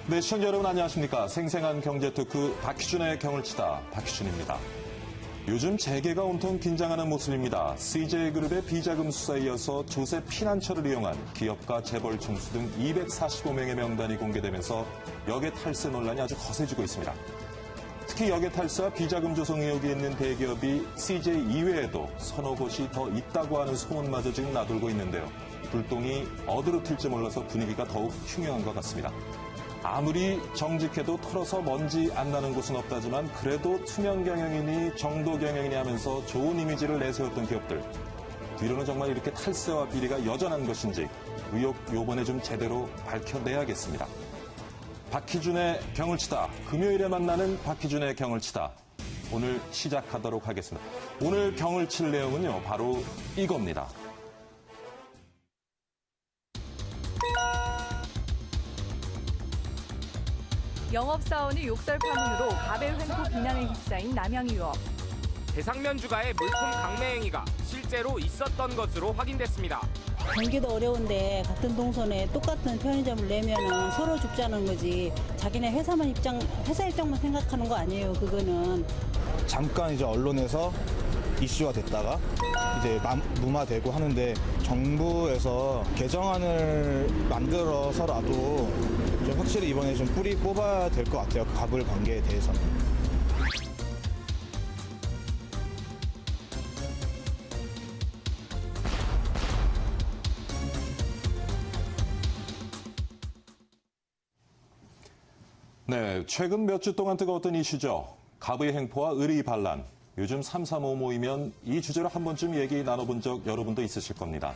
네, 시청자 여러분 안녕하십니까. 생생한 경제 토크 박희준의 경을 치다 박희준입니다. 요즘 재계가 온통 긴장하는 모습입니다. CJ그룹의 비자금 수사에 이어서 조세 피난처를 이용한 기업가 재벌 총수 등 245명의 명단이 공개되면서 역외 탈세 논란이 아주 거세지고 있습니다. 특히 역외 탈세와 비자금 조성 의혹이 있는 대기업이 CJ 이외에도 서너 곳이 더 있다고 하는 소문마저 지금 나돌고 있는데요. 불똥이 어디로 튈지 몰라서 분위기가 더욱 흉흉한 것 같습니다. 아무리 정직해도 털어서 먼지 안 나는 곳은 없다지만 그래도 투명 경영이니 정도 경영이니 하면서 좋은 이미지를 내세웠던 기업들. 뒤로는 정말 이렇게 탈세와 비리가 여전한 것인지 의혹 요번에 좀 제대로 밝혀내야겠습니다. 박희준의 경을 치다. 금요일에 만나는 박희준의 경을 치다. 오늘 시작하도록 하겠습니다. 오늘 경을 칠 내용은요. 바로 이겁니다. 영업사원이 욕설 파문으로 가벨 횡포 비난에 휩싸인 남양유업. 대상면 주가의 물품 강매 행위가 실제로 있었던 것으로 확인됐습니다. 경기도 어려운데 같은 동선에 똑같은 편의점을 내면은 서로 죽자는 거지. 자기네 회사 입장만 생각하는 거 아니에요. 그거는. 잠깐 이제 언론에서 이슈가 됐다가 이제 무마되고 하는데 정부에서 개정안을 만들어서라도 좀 확실히 이번에 좀 뿌리 뽑아야 될 것 같아요. 가불 관계에 대해서는. 네, 최근 몇 주 동안 뜨거웠던 이슈죠. 갑의 행포와 의리 반란. 요즘 335 모이면 이 주제로 한 번쯤 얘기 나눠본 적 여러분도 있으실 겁니다.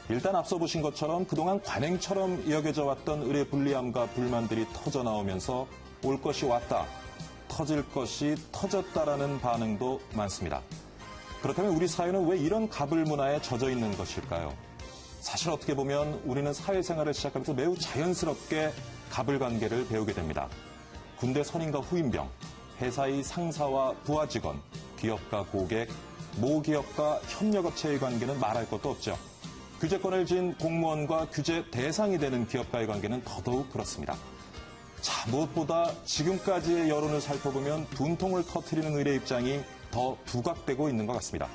일단 앞서 보신 것처럼 그동안 관행처럼 여겨져 왔던 의뢰 불리함과 불만들이 터져 나오면서 올 것이 왔다, 터질 것이 터졌다라는 반응도 많습니다. 그렇다면 우리 사회는 왜 이런 갑을 문화에 젖어 있는 것일까요? 사실 어떻게 보면 우리는 사회생활을 시작하면서 매우 자연스럽게 갑을 관계를 배우게 됩니다. 군대 선임과 후임병, 회사의 상사와 부하 직원, 기업과 고객, 모기업과 협력업체의 관계는 말할 것도 없죠. 규제권을 쥔 공무원과 규제 대상이 되는 기업과의 관계는 더더욱 그렇습니다. 자, 무엇보다 지금까지의 여론을 살펴보면 분통을 터뜨리는 의뢰 입장이 더 부각되고 있는 것 같습니다.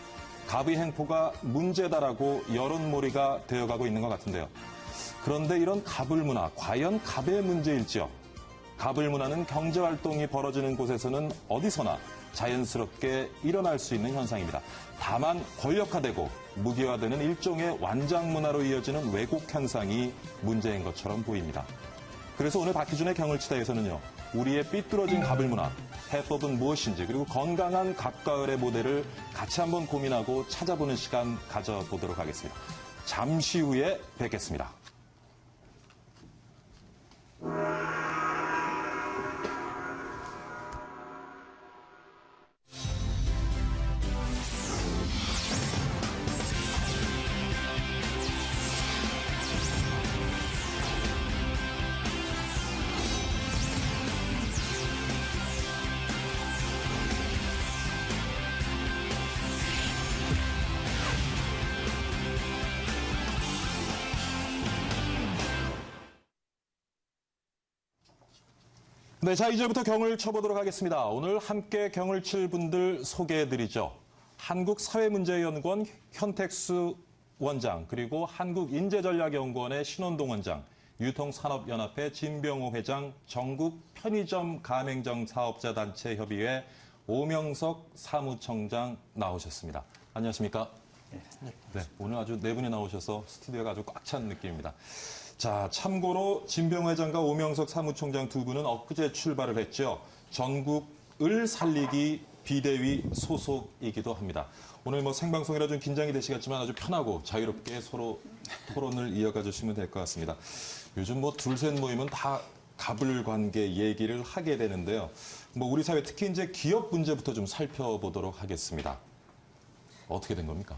갑의 행포가 문제다라고 여론몰이가 되어가고 있는 것 같은데요. 그런데 이런 갑을 문화, 과연 갑의 문제일지요? 갑을 문화는 경제활동이 벌어지는 곳에서는 어디서나 자연스럽게 일어날 수 있는 현상입니다. 다만 권력화되고 무기화되는 일종의 완장 문화로 이어지는 왜곡 현상이 문제인 것처럼 보입니다. 그래서 오늘 박희준의 경을 치다에서는요. 우리의 삐뚤어진 갑을 문화, 해법은 무엇인지 그리고 건강한 갑과 을의 모델을 같이 한번 고민하고 찾아보는 시간 가져보도록 하겠습니다. 잠시 후에 뵙겠습니다. 네, 자 이제부터 경을 쳐보도록 하겠습니다. 오늘 함께 경을 칠 분들 소개해드리죠. 한국사회문제연구원 현택수 원장, 그리고 한국인재전략연구원의 신원동 원장, 유통산업연합회 진병호 회장, 전국 편의점 가맹점 사업자단체 협의회 오명석 사무총장 나오셨습니다. 안녕하십니까? 네, 오늘 아주 네 분이 나오셔서 스튜디오가 아주 꽉 찬 느낌입니다. 자, 참고로 진병호 회장과 오명석 사무총장 두 분은 엊그제 출발을 했죠. 전국 을 살리기 비대위 소속이기도 합니다. 오늘 뭐 생방송이라 좀 긴장이 되시겠지만 아주 편하고 자유롭게 서로 토론을 이어가 주시면 될 것 같습니다. 요즘 뭐 둘셋 모이면 다 갑을 관계 얘기를 하게 되는데요. 뭐 우리 사회 특히 이제 기업 문제부터 좀 살펴보도록 하겠습니다. 어떻게 된 겁니까?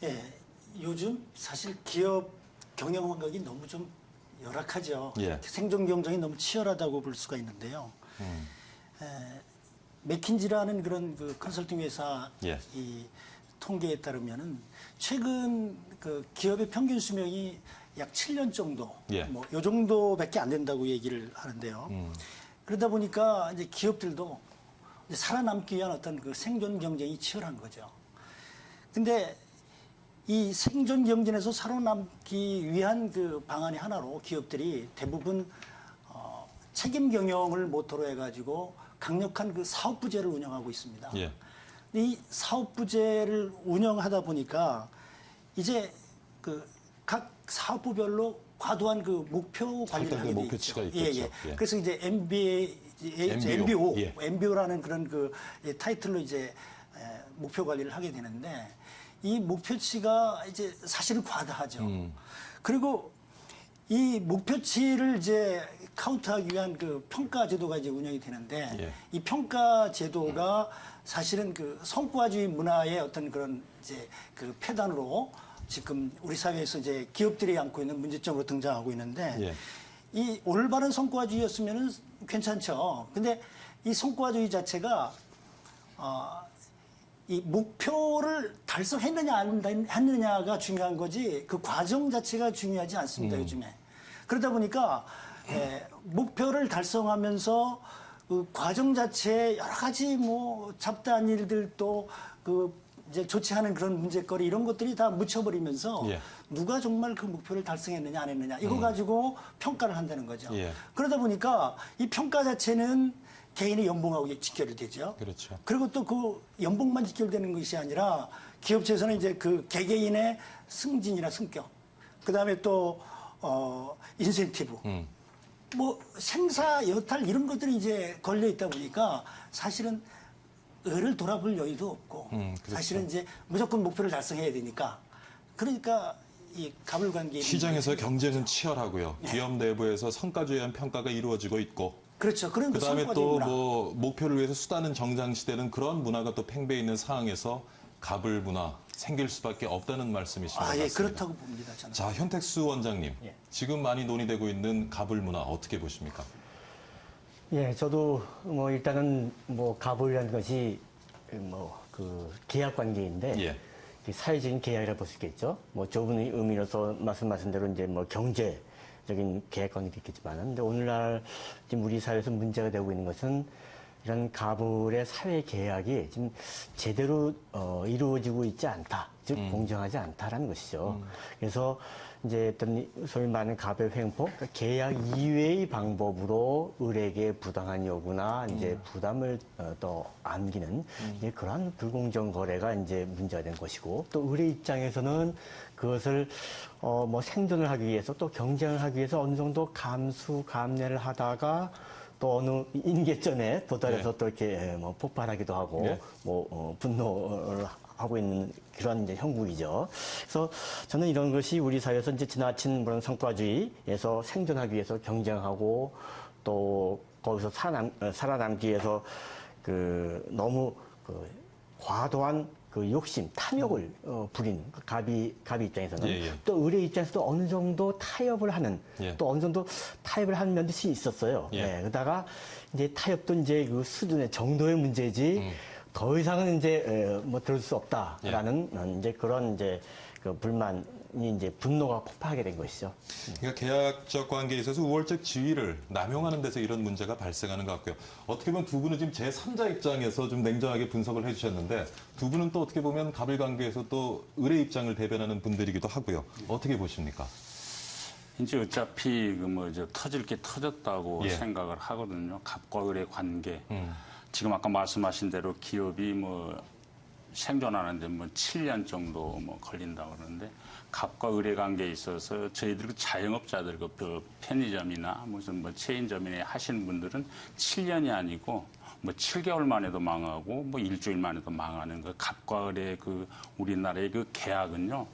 예, 요즘 사실 기업 경영 환경이 너무 좀 열악하죠. 예. 생존 경쟁이 너무 치열하다고 볼 수가 있는데요. 맥킨지라는 그런 그 컨설팅 회사 예. 이 통계에 따르면은 최근 그 기업의 평균 수명이 약 7년 정도, 예. 뭐 요 정도밖에 안 된다고 얘기를 하는데요. 그러다 보니까 이제 기업들도 이제 살아남기 위한 어떤 그 생존 경쟁이 치열한 거죠. 근데 이 생존 경쟁에서 살아남기 위한 그 방안이 하나로 기업들이 대부분 책임 경영을 모토로 해가지고 강력한 그 사업부제를 운영하고 있습니다. 예. 이 사업부제를 운영하다 보니까 이제 그 각 사업부별로 과도한 그 목표 관리를 설정된 하게 돼 목표치가 있죠. 있겠죠. 예. 그래서 이제 MBO. 예. MBO라는 그런 그 타이틀로 이제 목표 관리를 하게 되는데 이 목표치가 이제 사실은 과다하죠. 그리고 이 목표치를 이제 카운트하기 위한 그 평가 제도가 이제 운영이 되는데 예. 이 평가 제도가 사실은 그 성과주의 문화의 어떤 그런 이제 그 폐단으로 지금 우리 사회에서 이제 기업들이 안고 있는 문제점으로 등장하고 있는데 예. 이 올바른 성과주의였으면은 괜찮죠. 근데 이 성과주의 자체가 이 목표를 달성했느냐 안 했느냐가 중요한 거지 그 과정 자체가 중요하지 않습니다. 요즘에. 그러다 보니까 목표를 달성하면서 그 과정 자체에 여러 가지 뭐 잡다한 일들도 그 이제 좋지 않은 그런 문제거리 이런 것들이 다 묻혀버리면서 예. 누가 정말 그 목표를 달성했느냐 안 했느냐 이거 가지고 평가를 한다는 거죠. 예. 그러다 보니까 이 평가 자체는 개인의 연봉하고 직결되죠. 그렇죠. 그리고 또 그 연봉만 직결되는 것이 아니라 기업체에서는 이제 그 개개인의 승진이나 승격, 그 다음에 또 인센티브, 뭐 생사 여탈 이런 것들이 이제 걸려 있다 보니까 사실은 을을 돌아볼 여유도 없고 그렇죠. 사실은 이제 무조건 목표를 달성해야 되니까 그러니까 이 가불관계 시장에서 경쟁은 치열하고요. 기업 내부에서 성과주의한 평가가 이루어지고 있고 그렇죠. 그런 그 그다음에 성과주의 또 문화. 뭐 목표를 위해서 수단은 정장시되는 그런 문화가 또 팽배해 있는 상황에서 가불 문화 생길 수밖에 없다는 말씀이신 것 예, 같습니다. 그렇다고 봅니다. 저는. 자, 현택수 원장님. 예. 지금 많이 논의되고 있는 가불 문화 어떻게 보십니까? 예, 저도 뭐 일단은 뭐 가불이라는 것이 뭐 그 계약 관계인데 예. 사회적인 계약이라고 볼 수 있겠죠. 뭐 좁은 의미로서 말씀하신 대로 이제 뭐 경제적인 계약 관계도 있겠지만, 근데 오늘날 지금 우리 사회에서 문제가 되고 있는 것은 이런 가불의 사회 계약이 지금 제대로 이루어지고 있지 않다, 즉 공정하지 않다라는 것이죠. 그래서 이제 어떤 소위 말하는 가불 횡포, 그러니까 계약 이외의 방법으로 을에게 부당한 요구나 이제 부담을 또 안기는 이제 그러한 불공정 거래가 이제 문제가 된 것이고, 또 을의 입장에서는 그것을 뭐 생존을 하기 위해서 또 경쟁을 하기 위해서 어느 정도 감내를 하다가 또 어느 인계점에 도달해서 네. 또 이렇게 뭐 폭발하기도 하고 네. 분노를 하고 있는 그런 이제 형국이죠. 그래서 저는 이런 것이 우리 사회에서 이제 지나친 그런 성과주의에서 생존하기 위해서 경쟁하고 또 거기서 살아남기 위해서 그 너무 그 과도한 그 욕심, 탐욕을 부린 그 갑이 입장에서는 예, 예. 또 을의 입장에서도 어느 정도 타협을 하는 예. 또 어느 정도 타협을 하는 면도 있었어요. 예. 네, 그러다가 이제 타협도 이제 그 수준의 정도의 문제지 더 이상은 이제 뭐 들을 수 없다라는 이제 그런 이제 그 불만이 이제 분노가 폭발하게 된 것이죠. 그러니까 계약적 관계에 있어서 우월적 지위를 남용하는 데서 이런 문제가 발생하는 것 같고요. 어떻게 보면 두 분은 지금 제3자 입장에서 좀 냉정하게 분석을 해주셨는데 두 분은 또 어떻게 보면 갑을 관계에서 또 을의 입장을 대변하는 분들이기도 하고요. 어떻게 보십니까? 이제 어차피 그 뭐 저 터질 게 터졌다고 예. 생각을 하거든요. 갑과 을의 관계. 지금 아까 말씀하신 대로 기업이 뭐 생존하는데 뭐 7년 정도 뭐 걸린다 그러는데 갑과 을의 관계에 있어서 저희들 그 자영업자들 그 편의점이나 무슨 뭐 체인점이나 하시는 분들은 7년이 아니고 뭐 7개월 만에도 망하고 뭐 일주일 만에도 망하는 그 갑과 을의 그 우리나라의 그 계약은요.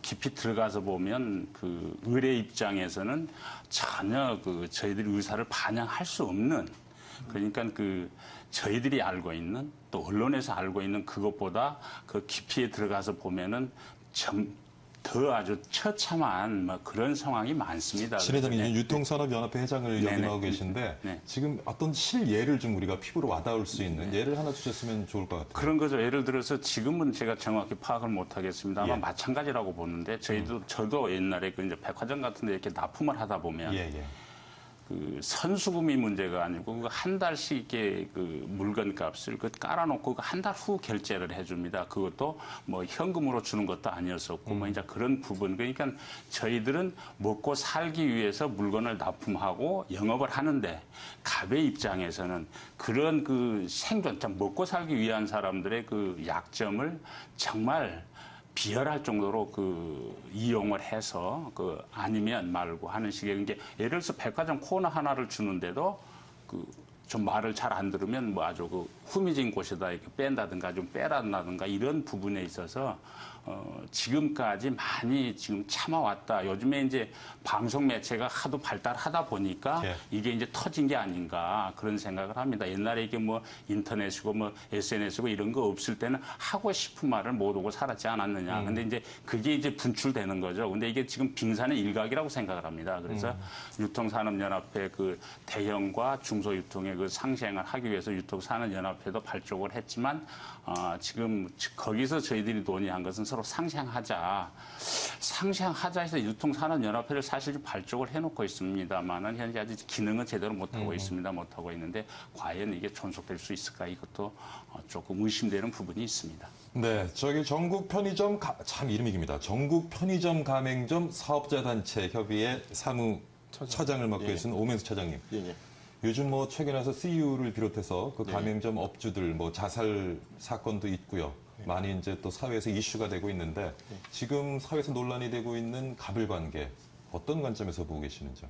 깊이 들어가서 보면 그 을의 입장에서는 전혀 그 저희들이 의사를 반영할 수 없는 그러니까 그 저희들이 알고 있는 또 언론에서 알고 있는 그것보다 그 깊이에 들어가서 보면은 더 아주 처참한 뭐 그런 상황이 많습니다. 신회장님, 그래서 유통산업연합회 회장을 네네. 역임하고 계신데 네. 지금 어떤 실예를 좀 우리가 피부로 와닿을 수 있는 예를 하나 주셨으면 좋을 것 같아요. 그런 거죠. 예를 들어서 지금은 제가 정확히 파악을 못 하겠습니다. 아마 예. 마찬가지라고 보는데 저도 옛날에 그 이제 백화점 같은 데 이렇게 납품을 하다 보면 예, 예. 그 선수금이 문제가 아니고 그 한 달씩 이렇게 그 물건 값을 그 깔아놓고 한 달 후 결제를 해줍니다. 그것도 뭐 현금으로 주는 것도 아니었었고 뭐 이제 그런 부분. 그러니까 저희들은 먹고 살기 위해서 물건을 납품하고 영업을 하는데 갑의 입장에서는 그런 그 생존, 먹고 살기 위한 사람들의 그 약점을 정말 비열할 정도로 그 이용을 해서 그 아니면 말고 하는 식의 게 예를 들어서 백화점 코너 하나를 주는데도 그 좀 말을 잘 안 들으면 뭐 아주 그 후미진 곳에다 이렇게 뺀다든가 좀 빼란다든가 이런 부분에 있어서 지금까지 많이 지금 참아왔다. 요즘에 이제 방송 매체가 하도 발달하다 보니까 예. 이게 이제 터진 게 아닌가 그런 생각을 합니다. 옛날에 이게 뭐 인터넷이고 뭐 SNS고 이런 거 없을 때는 하고 싶은 말을 못 하고 살았지 않았느냐. 근데 이제 그게 이제 분출되는 거죠. 근데 이게 지금 빙산의 일각이라고 생각을 합니다. 그래서 유통산업연합회 그 대형과 중소유통의 그 상생을 하기 위해서 유통산업연합회도 발족을 했지만 지금 거기서 저희들이 논의한 것은 서로 상생하자 해서 유통산업연합회를 사실 좀 발족을 해놓고 있습니다만은 현재 아직 기능은 제대로 못하고 있습니다. 못하고 있는데 과연 이게 존속될 수 있을까 이것도 조금 의심되는 부분이 있습니다. 네, 저기 전국 편의점 참 이름이 깁니다. 전국 편의점 가맹점 사업자단체 협의회 사무처장을 맡고 계신 오명수 차장님. 요즘 뭐 최근에서 CU를 비롯해서 그 가맹점 업주들 뭐 자살 사건도 있고요. 많이 이제 또 사회에서 이슈가 되고 있는데 지금 사회에서 논란이 되고 있는 갑을 관계 어떤 관점에서 보고 계시는지요?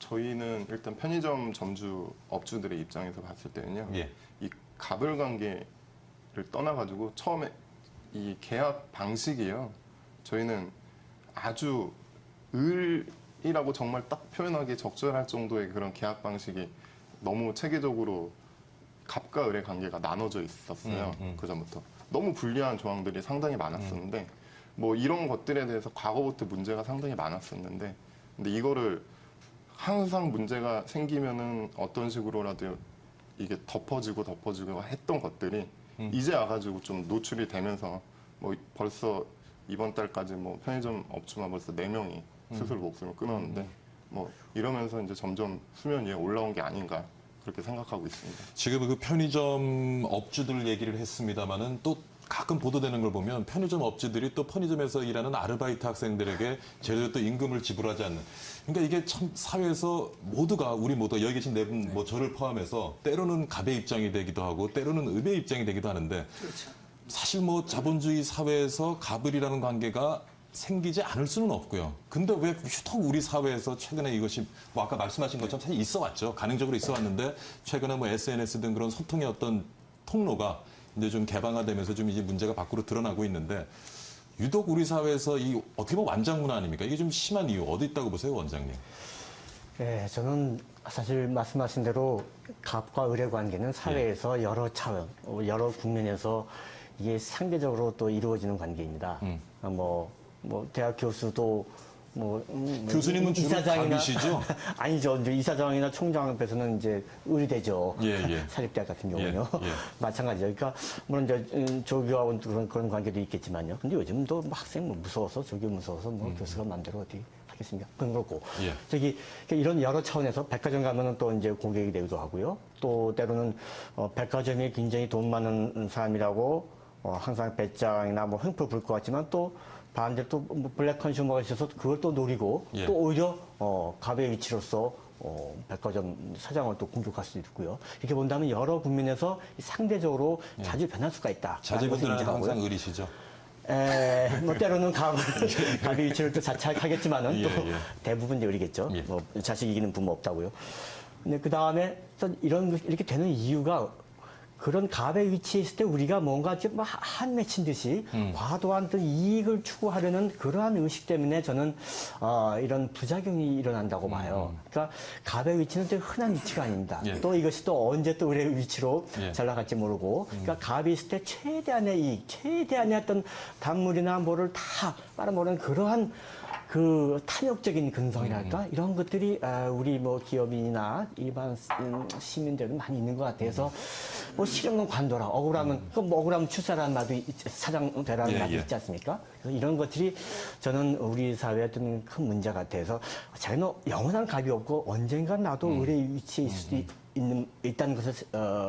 저희는 일단 편의점 점주 업주들의 입장에서 봤을 때는요. 예. 이 갑을 관계를 떠나가지고 처음에 이 계약 방식이요. 저희는 아주 을이라고 정말 딱 표현하기 적절할 정도의 그런 계약 방식이 너무 체계적으로 갑과 을의 관계가 나눠져 있었어요. 그 전부터. 너무 불리한 조항들이 상당히 많았었는데 뭐 이런 것들에 대해서 과거부터 문제가 상당히 많았었는데 근데 이거를 항상 문제가 생기면은 어떤 식으로라도 이게 덮어지고 했던 것들이 이제 와가지고 좀 노출이 되면서 뭐 벌써 이번 달까지 뭐 편의점 업주만 벌써 4명이 스스로 목숨을 끊었는데 뭐 이러면서 이제 점점 수면 위에 올라온 게 아닌가 그렇게 생각하고 있습니다. 지금 그 편의점 업주들 얘기를 했습니다마는 또 가끔 보도되는 걸 보면 편의점 업주들이 또 편의점에서 일하는 아르바이트 학생들에게 제대로 또 임금을 지불하지 않는. 그러니까 이게 참 사회에서 모두가 우리 모두 여기 계신 네 분 뭐 저를 포함해서 때로는 갑의 입장이 되기도 하고 때로는 을의 입장이 되기도 하는데 사실 뭐 자본주의 사회에서 갑을이라는 관계가 생기지 않을 수는 없고요. 근데 왜 유독 우리 사회에서 최근에 이것이 뭐 아까 말씀하신 것처럼 사실 있어 왔죠. 가능적으로 있어 왔는데 최근에 뭐 SNS 등 그런 소통의 어떤 통로가 이제 좀 개방화되면서 좀 이제 문제가 밖으로 드러나고 있는데 유독 우리 사회에서 이 어떻게 보면 완장 문화 아닙니까? 이게 좀 심한 이유 어디 있다고 보세요, 원장님? 네, 저는 사실 말씀하신 대로 갑과 을의 관계는 사회에서 여러 차원, 여러 국면에서 이게 상대적으로 또 이루어지는 관계입니다. 뭐 대학 교수도 교수님은 주로 갑이시죠? 아니죠. 이제 이사장이나 총장 앞에서는 이제 을이 되죠. 예. 사립대학 같은 경우는요. 예. 마찬가지죠. 그러니까 물론 이제 조교하고는 그런 관계도 있겠지만요. 근데 요즘도 뭐 학생 무서워서 조교 무서워서 교수가 마음대로 어떻게 하겠습니까? 그건 그렇고 저기 이런 여러 차원에서 백화점 가면은 또 이제 고객이 되기도 하고요. 또 때로는 백화점이 굉장히 돈 많은 사람이라고 항상 배짱이나 뭐 횡포 불 것 같지만 또 반대로 또 블랙 컨슈머가 있어서 그걸 또 노리고 또 오히려 갑의 위치로서 백화점 사장을 또 공격할 수도 있고요. 이렇게 본다면 여러 국면에서 상대적으로 자주 변할 수가 있다. 자제분들은 항상 을이시죠? 뭐 때로는 갑의 위치를 또 자책하겠지만은 또 대부분 이제 을이겠죠. 뭐 자식 이기는 부모 없다고요. 근데 그 다음에 이렇게 되는 이유가 그런 갑의 위치에 있을 때 우리가 뭔가 좀 한 맺힌 듯이 과도한 어떤 이익을 추구하려는 그러한 의식 때문에 저는 이런 부작용이 일어난다고 봐요. 그러니까 갑의 위치는 또 흔한 위치가 아닙니다. 예. 또 이것이 또 언제 또 의뢰의 위치로 예. 잘 나갈지 모르고 그러니까 갑이 있을 때 최대한의 이익, 최대한의 어떤 단물이나 뭐를 다 빨아먹는 그러한 그 탐욕적인 근성이랄까 이런 것들이 우리 뭐 기업인이나 일반 시민들은 많이 있는 것 같아서 뭐 싫은 건 관둬라 억울하면 그럼 뭐 억울하면 출사라는 말도 사장 되라는 예, 말도 예. 있지 않습니까? 그래서 이런 것들이 저는 우리 사회의 어떤 큰 문제 같아서 자기는 영원한 갑이 없고 언젠가 나도 의뢰의 위치에 있을 수도 있다는 것을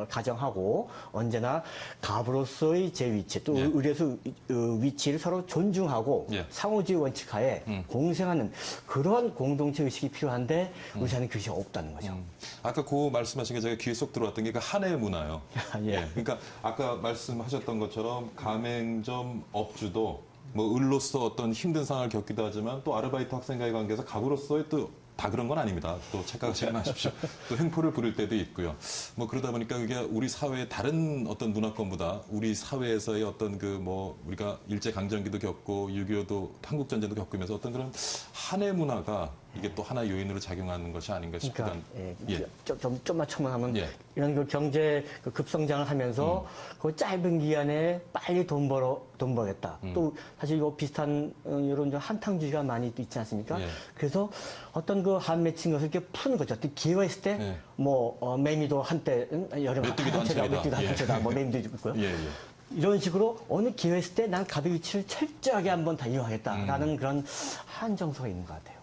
가정하고 언제나 갑으로서의 제 위치 또 예. 의뢰에서 위치를 서로 존중하고 예. 상호주의 원칙하에 공생하는 그런 공동체 의식이 필요한데 우리 사회는 그것이 없다는 거죠. 아까 그 말씀하신 게 제가 귀에 쏙 들어왔던 게 그 한해 문화요. 예. 그러니까 아까 말씀하셨던 것처럼 가맹점 업주도 뭐 을로서 어떤 힘든 상황을 겪기도 하지만 또 아르바이트 학생과의 관계에서 갑으로서의 또 다 그런 건 아닙니다. 또 착각하지 마십시오. 또 횡포를 부릴 때도 있고요. 뭐 그러다 보니까 그게 우리 사회의 다른 어떤 문화권보다 우리 사회에서의 어떤 그 뭐 우리가 일제 강점기도 겪고 6.25도 한국 전쟁도 겪으면서 어떤 그런 한해 문화가 이게 또 하나의 요인으로 작용하는 것이 아닌가 싶기도 그러니까 합니다. 예. 좀만 첨언하면 예. 이런 그 경제 그 급성장을 하면서 그 짧은 기간에 빨리 돈 벌겠다. 또 사실 이거 비슷한 이런 한탕주의가 많이 있지 않습니까? 예. 그래서 어떤 그 한 맺힌 것을 이렇게 푸는 거죠. 또 기회가 있을 때 예. 뭐 매미도 한때 여름 메뚜기도 한 채다, 채다. 메뚜기도 예. 한 채다, 뭐 매미도 있고요. 예, 예. 이런 식으로 어느 기회 있을 때 난 갑의 위치를 철저하게 한번 다 이용하겠다라는 그런 한정서가 있는 것 같아요.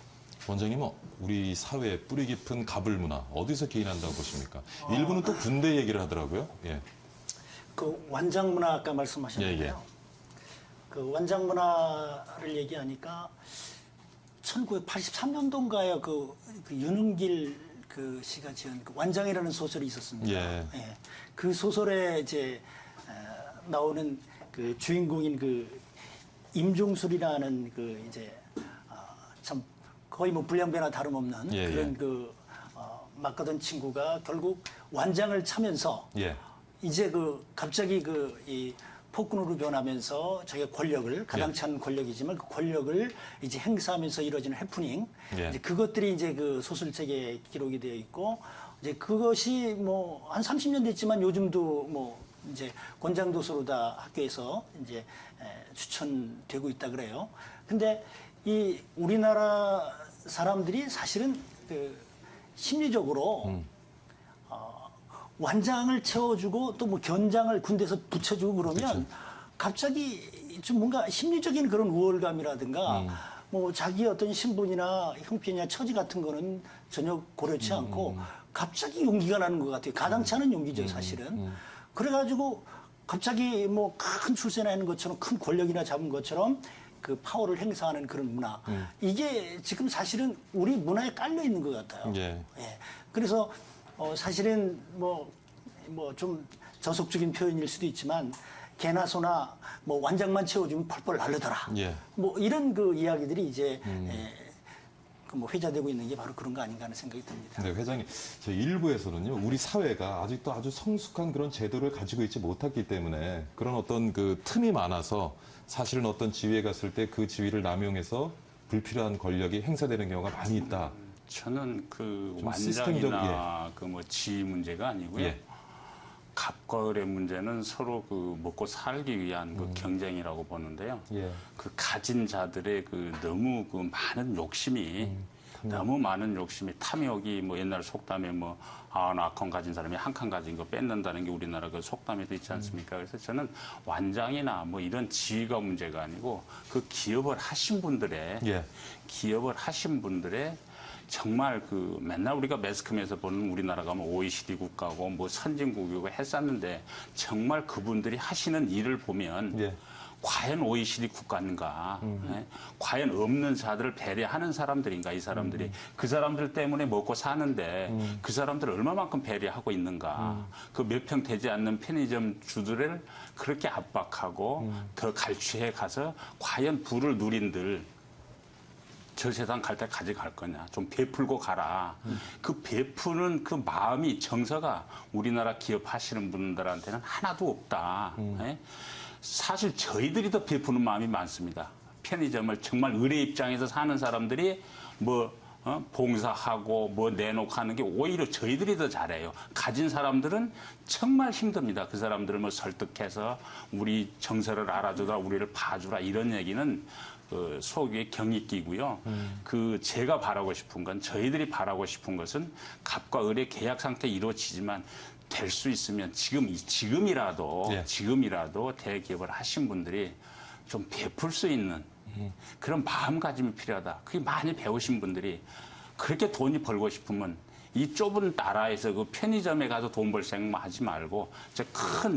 원장님은 우리 사회의 뿌리 깊은 갑을 문화 어디서 기인한다고 보십니까? 일부는 또 군대 얘기를 하더라고요. 예. 그 완장 문화 아까 말씀하셨는데요. 예, 예. 그 완장 문화를 얘기하니까 1983년도인가요? 그 윤은길 그 씨가 지은 그 완장이라는 소설이 있었습니다. 예. 그 소설에 이제 나오는 그 주인공인 그 임종술이라는 그 이제 참 거의 뭐 불량배나 다름없는 예, 그런 예. 그 막가던 친구가 결국 완장을 차면서 예. 이제 그 갑자기 그 이 폭군으로 변하면서 자기가 권력을 가당찬 권력이지만 그 권력을 이제 행사하면서 이루어지는 해프닝 예. 이제 그것들이 이제 그 소설책에 기록이 되어 있고 이제 그것이 뭐 한 30년 됐지만 요즘도 뭐 이제 권장도서로 다 학교에서 이제 추천되고 있다 그래요. 근데 이 우리나라 사람들이 사실은 그 심리적으로 완장을 채워주고 또 뭐 견장을 군대에서 붙여주고 그러면 그렇죠. 갑자기 좀 뭔가 심리적인 그런 우월감이라든가 뭐 자기 어떤 신분이나 형편이나 처지 같은 거는 전혀 고려치 않고 갑자기 용기가 나는 것 같아요. 가당치 않은 용기죠, 사실은. 그래가지고 갑자기 뭐 큰 출세나 하는 것처럼 큰 권력이나 잡은 것처럼 그 파워를 행사하는 그런 문화. 이게 지금 사실은 우리 문화에 깔려 있는 것 같아요. 예. 예. 그래서 사실은 뭐 좀 저속적인 표현일 수도 있지만 개나 소나 뭐 완장만 채워주면 펄펄 날르더라. 예. 뭐 이런 그 이야기들이 이제 그 뭐 회자되고 있는 게 바로 그런 거 아닌가 하는 생각이 듭니다. 네, 회장님, 저희 일부에서는요, 우리 사회가 아직도 아주 성숙한 그런 제도를 가지고 있지 못했기 때문에 그런 어떤 그 틈이 많아서 사실은 어떤 지위에 갔을 때 그 지위를 남용해서 불필요한 권력이 행사되는 경우가 많이 있다. 저는 그 좀 시스템적, 완장이나 그 뭐 지위 문제가 아니고요. 예. 갑과 을의 문제는 서로 그 먹고 살기 위한 그 경쟁이라고 보는데요. 예. 그 가진 자들의 그 너무 그 많은 욕심이 너무 많은 욕심이 탐욕이 뭐 옛날 속담에 뭐 악한 가진 사람이 한 칸 가진 거 뺏는다는 게 우리나라 그 속담에도 있지 않습니까? 그래서 저는 완장이나 뭐 이런 지위가 문제가 아니고 그 기업을 하신 분들의 예. 정말 그 맨날 우리가 매스컴에서 보는 우리나라가 뭐 OECD 국가고 뭐 선진국이고 했었는데 정말 그분들이 하시는 일을 보면 예. 과연 OECD 국가인가? 예? 과연 없는 자들을 배려하는 사람들인가? 이 사람들이 그 사람들 때문에 먹고 사는데 그 사람들을 얼마만큼 배려하고 있는가? 그 몇 평 되지 않는 편의점 주들을 그렇게 압박하고 더 갈취해 가서 과연 부를 누린들 저 세상 갈 때 가져갈 거냐. 좀 베풀고 가라. 그 베푸는 그 마음이 정서가 우리나라 기업 하시는 분들한테는 하나도 없다. 예? 사실 저희들이 더 베푸는 마음이 많습니다. 편의점을 정말 의뢰 입장에서 사는 사람들이 봉사하고 뭐 내놓고 하는 게 오히려 저희들이 더 잘해요. 가진 사람들은 정말 힘듭니다. 그 사람들을 뭐 설득해서 우리 정서를 알아주라, 우리를 봐주라 이런 얘기는 속에 경이 끼고요. 제가 바라고 싶은 건 저희들이 바라고 싶은 것은 갑과 을의 계약 상태 이루어지지만 될 수 있으면 지금이라도 대기업을 하신 분들이 좀 베풀 수 있는 그런 마음가짐이 필요하다. 그게 많이 배우신 분들이 그렇게 돈이 벌고 싶으면 이 좁은 나라에서 그 편의점에 가서 돈 벌 생각 하지 말고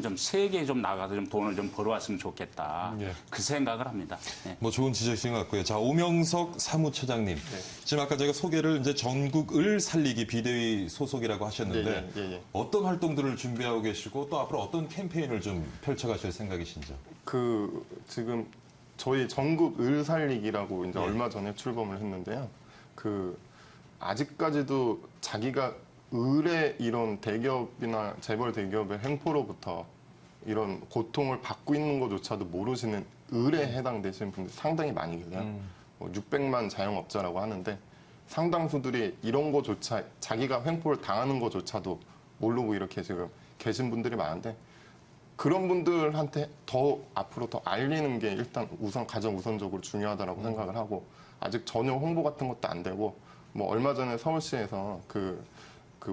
좀 세계에 좀 나가서 좀 돈을 좀 벌어왔으면 좋겠다. 예. 그 생각을 합니다. 네. 뭐 좋은 지적이신 것 같고요. 자, 오명석 사무처장님. 지금 아까 제가 소개를 이제 전국 을 살리기 비대위 소속이라고 하셨는데 예. 어떤 활동들을 준비하고 계시고 또 앞으로 어떤 캠페인을 좀 펼쳐가실 생각이신지요? 지금 저희 전국 을 살리기라고 이제 예. 얼마 전에 출범을 했는데요. 아직까지도 자기가 을의 이런 대기업이나 재벌 대기업의 행포로부터 이런 고통을 받고 있는 것조차도 모르시는 을에 해당되시는 분들이 상당히 많이 계세요. 600만 자영업자라고 하는데 상당수들이 이런 것조차 자기가 횡포를 당하는 것조차도 모르고 이렇게 지금 계신 분들이 많은데 그런 분들한테 앞으로 더 알리는 게 일단 가장 우선적으로 중요하다고 생각을 하고 아직 전혀 홍보 같은 것도 안 되고 뭐 얼마 전에 서울시에서 그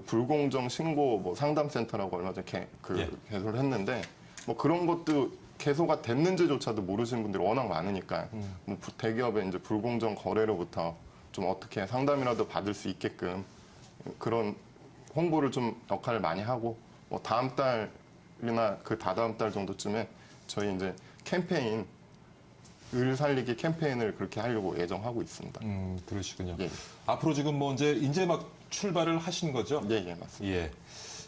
불공정 신고 뭐 상담센터라고 얼마 전에 개소를 했는데 뭐 그런 것도 개소가 됐는지조차도 모르시는 분들이 워낙 많으니까 뭐 대기업의 이제 불공정 거래로부터 좀 어떻게 상담이라도 받을 수 있게끔 그런 홍보를 좀 역할을 많이 하고 뭐 다음 달이나 그 다다음 달 정도쯤에 저희 이제 캠페인 을 살리기 캠페인을 그렇게 하려고 예정하고 있습니다. 그러시군요. 예. 앞으로 지금 뭐 이제 막 출발을 하신 거죠? 예, 맞습니다. 예.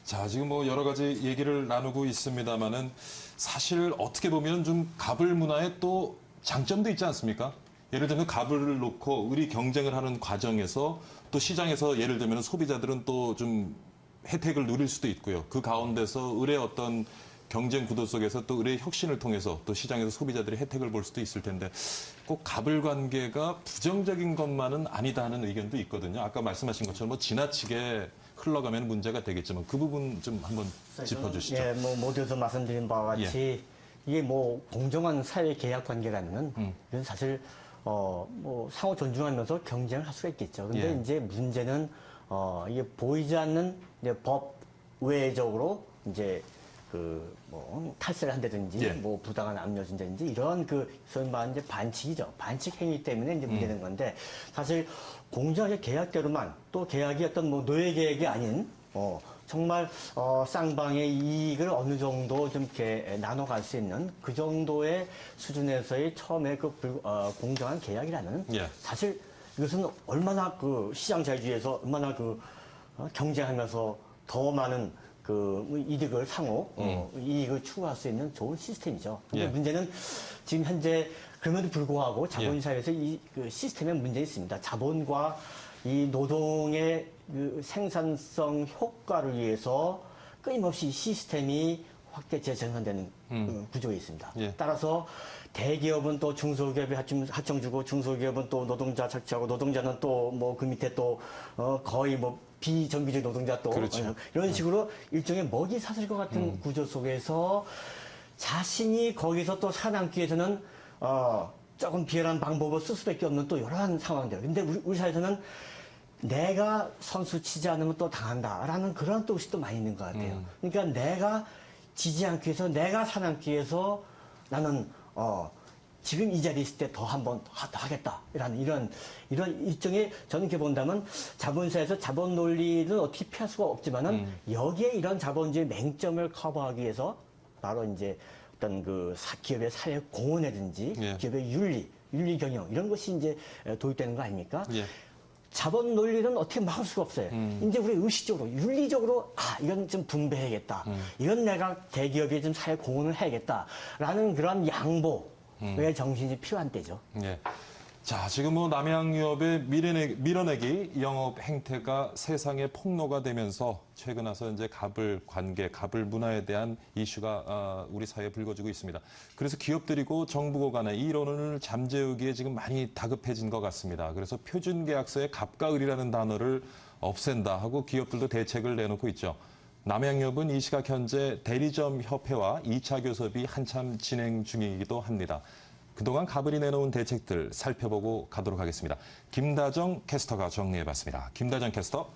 자, 지금 뭐 여러 가지 얘기를 나누고 있습니다만은 사실 어떻게 보면 좀 갑을 문화에 또 장점도 있지 않습니까? 예를 들면 갑을 놓고 을이 경쟁을 하는 과정에서 또 시장에서 예를 들면 소비자들은 또 좀 혜택을 누릴 수도 있고요. 그 가운데서 을의 어떤 경쟁 구도 속에서 또 을의 혁신을 통해서 또 시장에서 소비자들이 혜택을 볼 수도 있을 텐데 꼭 갑을 관계가 부정적인 것만은 아니다 하는 의견도 있거든요. 아까 말씀하신 것처럼 뭐 지나치게 흘러가면 문제가 되겠지만 그 부분 좀 한번 짚어주시죠. 예, 뭐 모두에서 말씀드린 바와 같이 이게 뭐 공정한 사회 계약 관계라면은 이건 사실 뭐 상호 존중하면서 경쟁을 할 수가 있겠죠. 근데 이제 문제는 이게 보이지 않는 이제 법 외적으로 이제 뭐 탈세를 한다든지 뭐 부당한 압류 준다든지 이런 소위 말하는 이제 반칙이죠. 반칙 행위 때문에 이제 문제된 건데 사실 공정하게 계약대로만 또 계약이 어떤 뭐 노예 계약이 아닌 정말 쌍방의 이익을 어느 정도 좀 이렇게 나눠갈 수 있는 그 정도의 수준에서의 처음에 공정한 계약이라는 사실 이것은 얼마나 시장 자유주의에서 얼마나 경쟁하면서 더 많은 이득을 상호 이익을 추구할 수 있는 좋은 시스템이죠. 근데 문제는 지금 현재 그럼에도 불구하고 자본주의 사회에서 이 시스템에 문제 있습니다. 자본과 이 노동의 생산성 효과를 위해서 끊임없이 시스템이 확대 재생산되는 구조에 있습니다. 따라서 대기업은 또 중소기업에 하청 주고 중소기업은 또 노동자 착취하고 노동자는 또 뭐 그 밑에 또 거의 뭐 비정규직 노동자 또 이런 식으로 일종의 먹이 사슬과 같은 구조 속에서 자신이 거기서 또 살아남기 위해서는 조금 비열한 방법을 쓸 수밖에 없는 또 이러한 상황들. 근데 우리 사회에서는 내가 선수 치지 않으면 또 당한다라는 그런 또 의식도 많이 있는 것 같아요. 그러니까 내가 지지 않기 위해서 내가 살아남기 위해서 나는 지금 이 자리에 있을 때 더 한번 더 하겠다. 이런 일종의 저는 이렇게 본다면 자본사에서 자본 논리는 어떻게 피할 수가 없지만은 여기에 이런 자본주의 맹점을 커버하기 위해서 바로 이제 어떤 기업의 사회 공헌이라든지 기업의 윤리 경영 이런 것이 이제 도입되는 거 아닙니까? 자본 논리는 어떻게 막을 수가 없어요. 이제 우리 의식적으로, 윤리적으로, 이건 좀 분배해야겠다. 이건 내가 대기업에 좀 사회 공헌을 해야겠다라는 그런 양보의 정신이 필요한 때죠. 자, 지금 뭐 남양유업의 밀어내기 영업 행태가 세상의 폭로가 되면서 최근 와서 이제 갑을 관계, 갑을 문화에 대한 이슈가 우리 사회에 불거지고 있습니다. 그래서 기업들이고 정부 간의 이론을 잠재우기에 지금 많이 다급해진 것 같습니다. 그래서 표준계약서에 갑과 을이라는 단어를 없앤다 하고 기업들도 대책을 내놓고 있죠. 남양유업은 이 시각 현재 대리점 협회와 2차 교섭이 한참 진행 중이기도 합니다. 그동안 갑을이 내놓은 대책들 살펴보고 가도록 하겠습니다. 김다정 캐스터가 정리해봤습니다. 김다정 캐스터.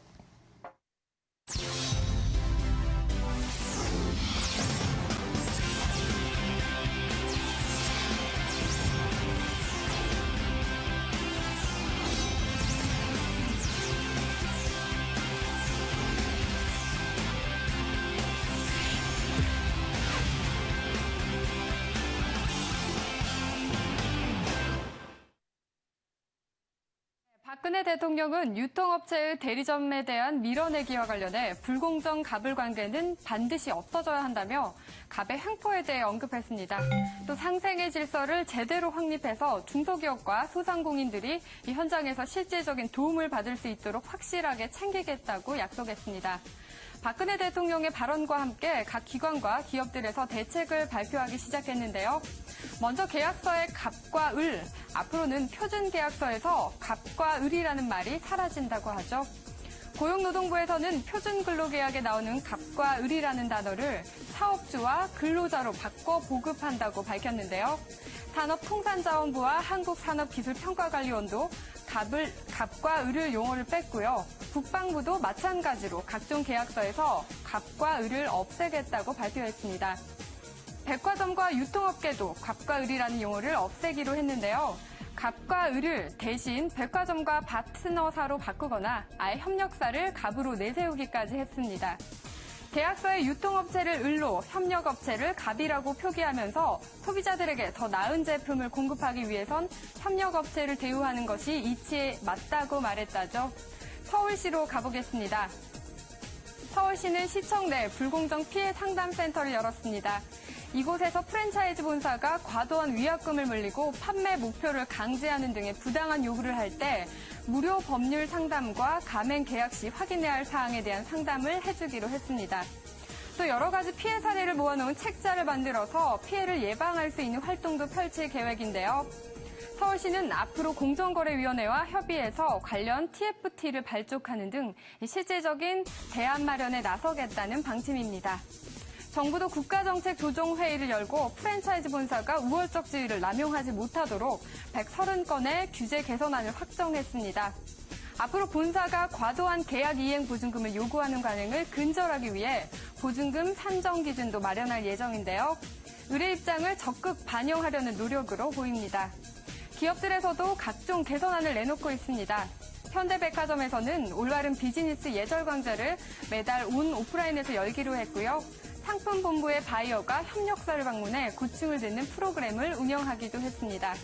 박근혜 대통령은 유통업체의 대리점에 대한 밀어내기와 관련해 불공정 갑을 관계는 반드시 없어져야 한다며 갑의 횡포에 대해 언급했습니다. 또 상생의 질서를 제대로 확립해서 중소기업과 소상공인들이 이 현장에서 실질적인 도움을 받을 수 있도록 확실하게 챙기겠다고 약속했습니다. 박근혜 대통령의 발언과 함께 각 기관과 기업들에서 대책을 발표하기 시작했는데요. 먼저 계약서의 갑과 을, 앞으로는 표준계약서에서 갑과 을이라는 말이 사라진다고 하죠. 고용노동부에서는 표준근로계약에 나오는 갑과 을이라는 단어를 사업주와 근로자로 바꿔 보급한다고 밝혔는데요. 산업통상자원부와 한국산업기술평가관리원도 갑과 을을 용어를 뺐고요. 국방부도 마찬가지로 각종 계약서에서 갑과 을을 없애겠다고 발표했습니다. 백화점과 유통업계도 갑과 을이라는 용어를 없애기로 했는데요. 갑과 을을 대신 백화점과 파트너사로 바꾸거나 아예 협력사를 갑으로 내세우기까지 했습니다. 계약서의 유통업체를 을로, 협력업체를 갑이라고 표기하면서 소비자들에게 더 나은 제품을 공급하기 위해선 협력업체를 대우하는 것이 이치에 맞다고 말했다죠. 서울시로 가보겠습니다. 서울시는 시청 내 불공정 피해 상담센터를 열었습니다. 이곳에서 프랜차이즈 본사가 과도한 위약금을 물리고 판매 목표를 강제하는 등의 부당한 요구를 할 때 무료 법률 상담과 가맹 계약 시 확인해야 할 사항에 대한 상담을 해주기로 했습니다. 또 여러 가지 피해 사례를 모아놓은 책자를 만들어서 피해를 예방할 수 있는 활동도 펼칠 계획인데요. 서울시는 앞으로 공정거래위원회와 협의해서 관련 TFT를 발족하는 등 실질적인 대안 마련에 나서겠다는 방침입니다. 정부도 국가정책조정회의를 열고 프랜차이즈 본사가 우월적 지위를 남용하지 못하도록 130건의 규제 개선안을 확정했습니다. 앞으로 본사가 과도한 계약 이행 보증금을 요구하는 관행을 근절하기 위해 보증금 산정 기준도 마련할 예정인데요. 의뢰 입장을 적극 반영하려는 노력으로 보입니다. 기업들에서도 각종 개선안을 내놓고 있습니다. 현대백화점에서는 올바른 비즈니스 예절 강좌를 매달 온 오프라인에서 열기로 했고요. 상품본부의 바이어가 협력사를 방문해 고충을 듣는 프로그램을 운영하기도 했습니다.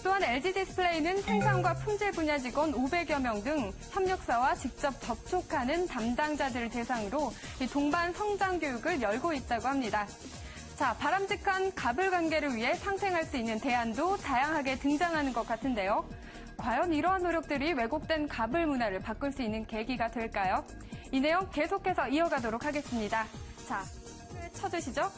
또한 LG디스플레이는 생산과 품질 분야 직원 500여 명 등 협력사와 직접 접촉하는 담당자들을 대상으로 동반 성장 교육을 열고 있다고 합니다. 자, 바람직한 갑을 관계를 위해 상생할 수 있는 대안도 다양하게 등장하는 것 같은데요. 과연 이러한 노력들이 왜곡된 갑을 문화를 바꿀 수 있는 계기가 될까요? 이 내용 계속해서 이어가도록 하겠습니다. 자, 쳐주시죠.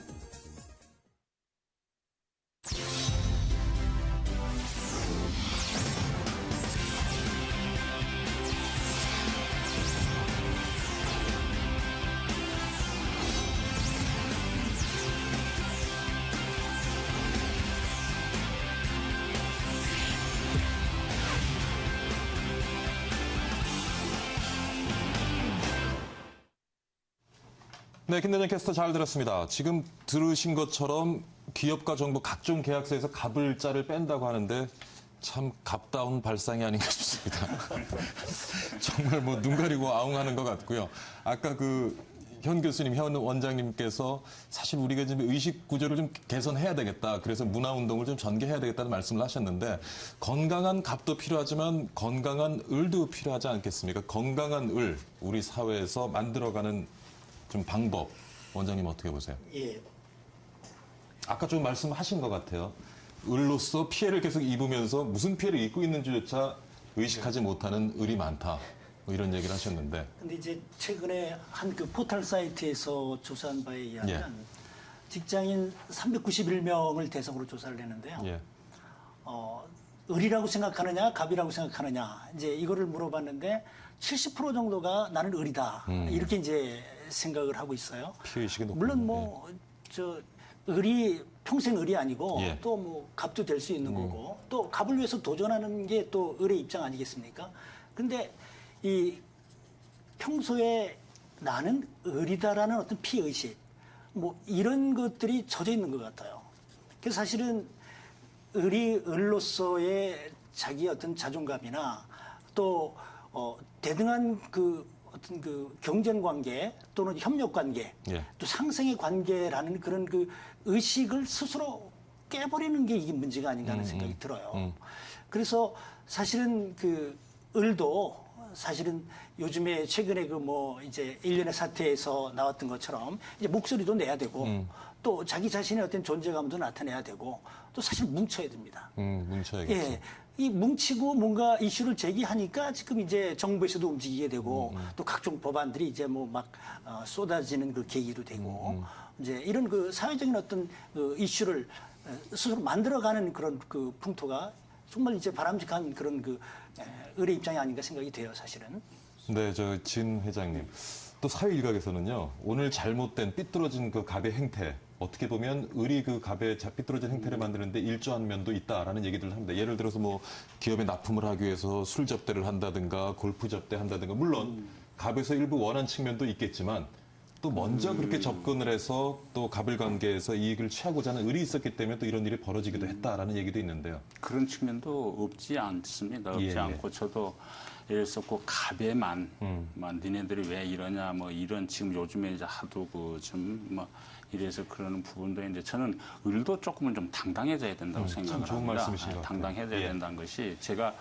네, 김대정 캐스터 잘 들었습니다. 지금 들으신 것처럼 기업과 정부 각종 계약서에서 갑을자를 뺀다고 하는데 참 갑다운 발상이 아닌가 싶습니다. 정말 뭐 눈 가리고 아웅하는 것 같고요. 아까 현 교수님, 현 원장님께서 사실 우리가 지금 의식 구조를 좀 개선해야 되겠다. 그래서 문화운동을 좀 전개해야 되겠다는 말씀을 하셨는데 건강한 갑도 필요하지만 건강한 을도 필요하지 않겠습니까? 건강한 을, 우리 사회에서 만들어가는 좀 방법, 원장님 어떻게 보세요? 예. 아까 좀 말씀하신 것 같아요. 을로서 피해를 계속 입으면서 무슨 피해를 입고 있는지조차 의식하지 못하는 을이 많다. 뭐 이런 얘기를 하셨는데. 근데 이제 최근에 한 그 포털 사이트에서 조사한 바에 의하면 직장인 391명을 대상으로 조사를 했는데요. 예. 을이라고 생각하느냐, 갑이라고 생각하느냐, 이제 이거를 물어봤는데 70% 정도가 나는 을이다. 이렇게 이제 생각을 하고 있어요. 피해의식이 높군요. 물론 뭐, 을이 평생 을이 아니고 예. 또 뭐 갑도 될 수 있는 거고 또 갑을 위해서 도전하는 게 또 을의 입장 아니겠습니까? 근데 이 평소에 나는 을이다라는 어떤 피의식 뭐 이런 것들이 젖어 있는 것 같아요. 그래서 사실은 을로서의 자기 어떤 자존감이나 또 대등한 그 어떤 그 경쟁 관계 또는 협력 관계 예. 또 상생의 관계라는 그런 그 의식을 스스로 깨버리는 게 이게 문제가 아닌가 하는 생각이 들어요. 그래서 사실은 그 을도 사실은 요즘에 최근에 그 뭐 이제 일련의 사태에서 나왔던 것처럼 이제 목소리도 내야 되고 또 자기 자신의 어떤 존재감도 나타내야 되고 또 사실 뭉쳐야 됩니다. 뭉쳐야겠죠. 예. 이 뭉치고 뭔가 이슈를 제기하니까 지금 이제 정부에서도 움직이게 되고 또 각종 법안들이 이제 뭐 막 쏟아지는 그 계기도 되고 이제 이런 그 사회적인 어떤 그 이슈를 스스로 만들어가는 그런 그 풍토가 정말 이제 바람직한 그런 그 을의 입장이 아닌가 생각이 돼요, 사실은. 네, 저 진 회장님. 또 사회 일각에서는요, 오늘 잘못된 삐뚤어진 그 갑의 행태, 어떻게 보면 을이 그 갑의 삐뚤어진 행태를 만드는데 일조한 면도 있다라는 얘기들을 합니다. 예를 들어서 뭐 기업에 납품을 하기 위해서 술 접대를 한다든가 골프 접대 한다든가 물론 갑에서 일부 원한 측면도 있겠지만 또 먼저 그렇게 접근을 해서 또 갑을 관계에서 이익을 취하고자 하는 을이 있었기 때문에 또 이런 일이 벌어지기도 했다라는 얘기도 있는데요. 그런 측면도 없지 않습니다. 없지 예, 예. 않고 저도 예를 들어서 꼭 갑에만 니네들이 왜 이러냐 뭐 이런 지금 요즘에 이제 하도 그 좀 뭐 이래서 그러는 부분도 있는데 저는 을도 조금은 좀 당당해져야 된다고 생각을 좋은 합니다. 말씀이신 것 같아요. 당당해져야 예. 된다는 것이 제가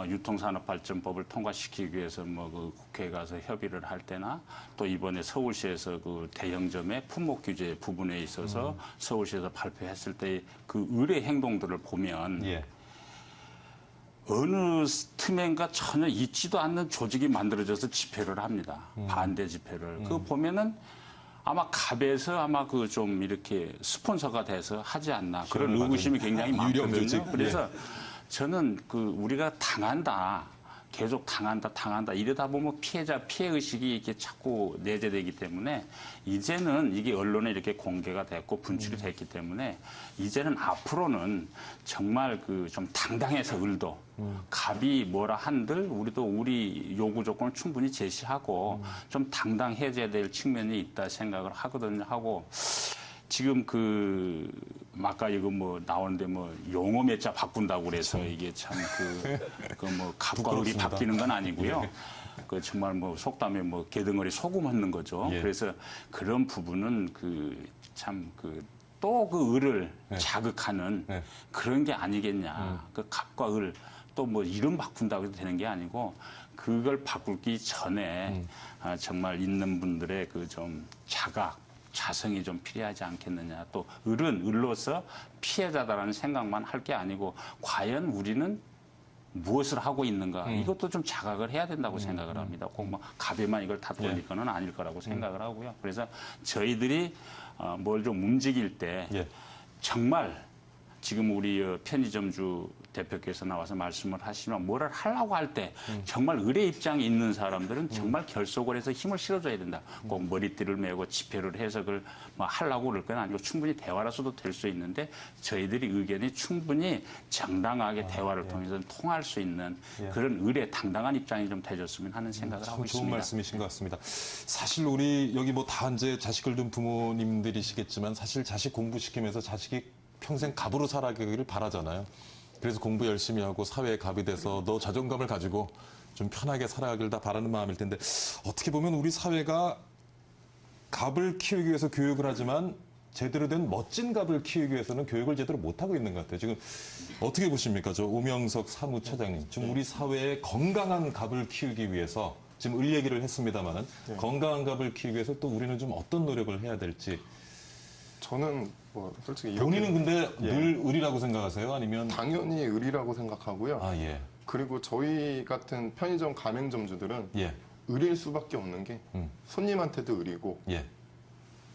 유통산업발전법을 통과시키기 위해서 뭐 그 국회에 가서 협의를 할 때나 또 이번에 서울시에서 그 대형점의 품목 규제 부분에 있어서 서울시에서 발표했을 때 그 을의 행동들을 보면 예. 어느 틈엔가 전혀 있지도 않는 조직이 만들어져서 집회를 합니다. 반대 집회를. 그거 보면은 아마 갑에서 아마 그 좀 이렇게 스폰서가 돼서 하지 않나. 그런 의구심이 굉장히 유령 조직? 많거든요. 그래서 저는 그 우리가 당한다. 계속 당한다. 이러다 보면 피해의식이 이렇게 자꾸 내재되기 때문에 이제는 이게 언론에 이렇게 공개가 됐고 분출이 됐기 때문에 이제는 앞으로는 정말 그 좀 당당해서 을도 갑이 뭐라 한들 우리도 우리 요구 조건을 충분히 제시하고 좀 당당해져야 될 측면이 있다 생각을 하거든요. 하고 지금 그 아까 이거 뭐 나오는데 뭐 용어 몇 자 바꾼다고 그래서 이게 참 그 뭐 갑과 을이 바뀌는 건 아니고요. 그 정말 뭐 속담에 뭐 개덩어리 소금 얹는 거죠. 예. 그래서 그런 부분은 그 참 그 또 그 을을 자극하는 그런 게 아니겠냐. 그 갑과 을 또 뭐 이름 바꾼다고 해도 되는 게 아니고 그걸 바꾸기 전에 정말 있는 분들의 그 좀 자성이 좀 필요하지 않겠느냐. 또 을은 을로서 피해자다라는 생각만 할 게 아니고 과연 우리는 무엇을 하고 있는가. 이것도 좀 자각을 해야 된다고 생각을 합니다. 꼭 뭐 갑에만 이걸 다 돌릴 건 아닐 거라고 생각을 하고요. 그래서 저희들이 뭘 좀 움직일 때 정말 지금 우리 편의점주 대표께서 나와서 말씀을 하시면 뭐를 하려고 할 때 정말 을의 입장에 있는 사람들은 정말 결속을 해서 힘을 실어줘야 된다. 꼭 머리띠를 메고 집회를 해서 그걸 뭐 하려고 그럴 건 아니고 충분히 대화라서도 될 수 있는데 저희들이 의견이 충분히 정당하게 대화를 통해서 통할 수 있는 그런 을의 당당한 입장이 좀 되줬으면 하는 생각을 하고 있습니다. 좋은 말씀이신 것 같습니다. 사실 우리 여기 뭐 다 이제 자식을 둔 부모님들이시겠지만 사실 자식 공부시키면서 자식이 평생 갑으로 살아가기를 바라잖아요. 그래서 공부 열심히 하고 사회에 갑이 돼서 너 자존감을 가지고 좀 편하게 살아가길 다 바라는 마음일 텐데 어떻게 보면 우리 사회가 갑을 키우기 위해서 교육을 하지만 제대로 된 멋진 갑을 키우기 위해서는 교육을 제대로 못하고 있는 것 같아요. 지금 어떻게 보십니까? 저 오명석 사무처장님. 지금 우리 사회에 건강한 갑을 키우기 위해서 지금 을 얘기를 했습니다만은 건강한 갑을 키우기 위해서 또 우리는 좀 어떤 노력을 해야 될지. 저는 뭐 솔직히 이렇게 본인은 근데 예. 늘 의리라고 생각하세요? 아니면 당연히 의리라고 생각하고요. 아 예. 그리고 저희 같은 편의점 가맹점주들은 예. 의리일 수밖에 없는 게 손님한테도 의리고 예.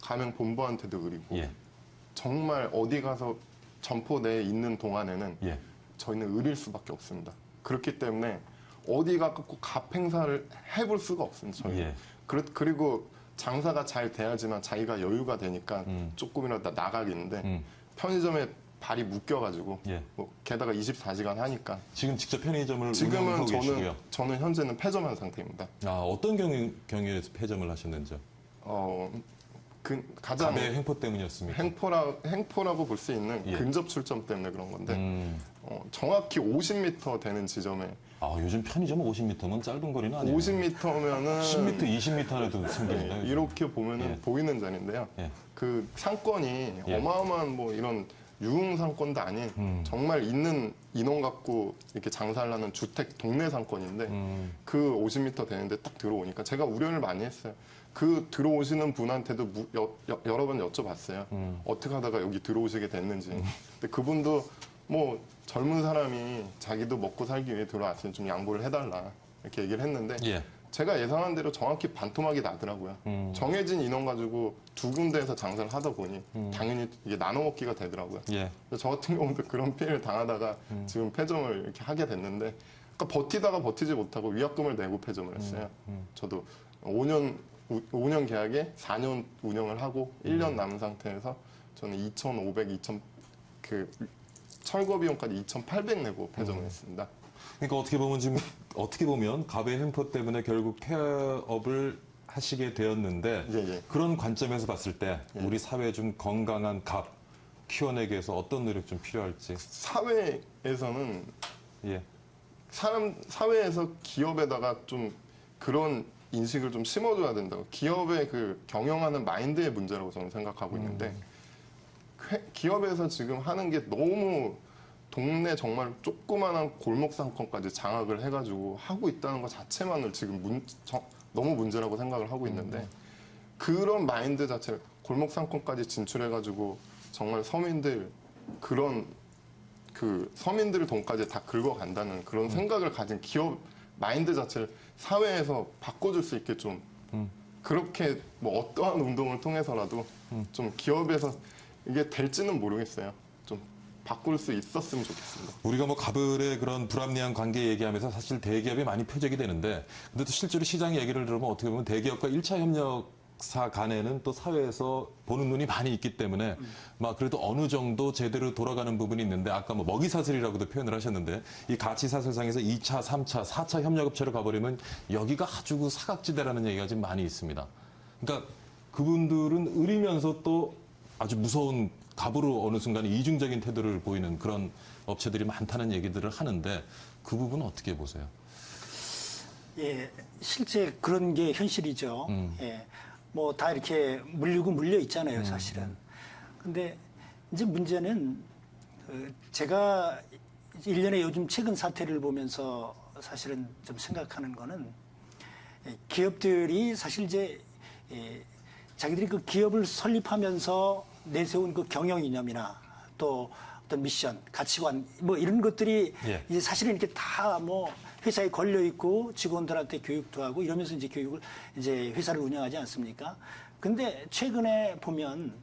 가맹 본부한테도 의리고 예. 정말 어디 가서 점포 내에 있는 동안에는 예. 저희는 의리일 수밖에 없습니다. 그렇기 때문에 어디 가서 갑 행사를 해볼 수가 없습니다. 저희. 예. 그리고 장사가 잘 돼야지만 자기가 여유가 되니까 조금이라도 나가겠는데 편의점에 발이 묶여가지고 예. 뭐 게다가 24시간 하니까 지금 직접 편의점을 지금은 운영하고 계시고요. 저는 현재는 폐점한 상태입니다. 아, 어떤 경위에서 폐점을 하셨는지요? 가장 갑의 행포 때문이었습니까? 행포라고 볼 수 있는 예. 근접 출점 때문에 그런 건데 정확히 50m 되는 지점에 아, 요즘 편의점 50m면 짧은 거리는 아니에요. 50m면은 10m, 20m라도 생깁니다. 요즘. 이렇게 보면은 예. 보이는 자리인데요. 예. 그 상권이 예. 어마어마한 뭐 이런 유흥 상권도 아닌 정말 있는 인원 갖고 이렇게 장사를 하는 주택 동네 상권인데 그 50m 되는데 딱 들어오니까 제가 우려를 많이 했어요. 그 들어오시는 분한테도 여러 번 여쭤봤어요. 어떻게 하다가 여기 들어오시게 됐는지. 근데 그분도 뭐 젊은 사람이 자기도 먹고 살기 위해 들어왔으니 좀 양보를 해달라 이렇게 얘기를 했는데 예. 제가 예상한 대로 정확히 반토막이 나더라고요. 정해진 인원 가지고 두 군데에서 장사를 하다 보니 당연히 이게 나눠 먹기가 되더라고요. 예. 저 같은 경우도 그런 피해를 당하다가 지금 폐점을 이렇게 하게 됐는데 그러니까 버티다가 버티지 못하고 위약금을 내고 폐점을 했어요. 저도 5년 계약에 4년 운영을 하고 1년 남은 상태에서 저는 2,500, 철거 비용까지 2,800 내고 폐점을 했습니다. 그러니까 어떻게 보면 갑의 횡포 때문에 결국 폐업을 하시게 되었는데 예. 그런 관점에서 봤을 때 우리 사회에 좀 건강한 갑 키워내기 위해서 어떤 노력 좀 필요할지. 사회에서는 예. 사회에서 기업에다가 좀 그런 인식을 좀 심어줘야 된다고. 기업의 그 경영하는 마인드의 문제라고 저는 생각하고 있는데 기업에서 지금 하는 게 너무 동네 정말 조그만한 골목 상권까지 장악을 해가지고 하고 있다는 것 자체만을 지금 너무 문제라고 생각을 하고 있는데 그런 마인드 자체를 골목 상권까지 진출해가지고 정말 서민들 그런 그 서민들의 돈까지 다 긁어간다는 그런 생각을 가진 기업 마인드 자체를 사회에서 바꿔줄 수 있게 좀 그렇게 뭐 어떠한 운동을 통해서라도 좀 기업에서 이게 될지는 모르겠어요. 좀 바꿀 수 있었으면 좋겠습니다. 우리가 뭐 갑을의 그런 불합리한 관계 얘기하면서 사실 대기업이 많이 표적이 되는데 근데 또 실제로 시장 얘기를 들으면 어떻게 보면 대기업과 1차 협력사 간에는 또 사회에서 보는 눈이 많이 있기 때문에 막 그래도 어느 정도 제대로 돌아가는 부분이 있는데 아까 뭐 먹이사슬이라고도 표현을 하셨는데 이 가치사슬상에서 2차, 3차, 4차 협력업체로 가버리면 여기가 아주 그 사각지대라는 얘기가 지금 많이 있습니다. 그러니까 그분들은 의리면서 또 아주 무서운 갑으로 어느 순간 이중적인 태도를 보이는 그런 업체들이 많다는 얘기들을 하는데 그 부분은 어떻게 보세요? 예, 실제 그런 게 현실이죠. 예, 뭐 다 이렇게 물려 있잖아요, 사실은. 근데 이제 문제는 제가 1년에 요즘 최근 사태를 보면서 사실은 좀 생각하는 거는 기업들이 사실 이제 자기들이 그 기업을 설립하면서 내세운 그 경영 이념이나 또 어떤 미션, 가치관 뭐 이런 것들이 예. 이제 사실은 이렇게 다 뭐 회사에 걸려 있고 직원들한테 교육도 하고 이러면서 이제 교육을 이제 회사를 운영하지 않습니까? 근데 최근에 보면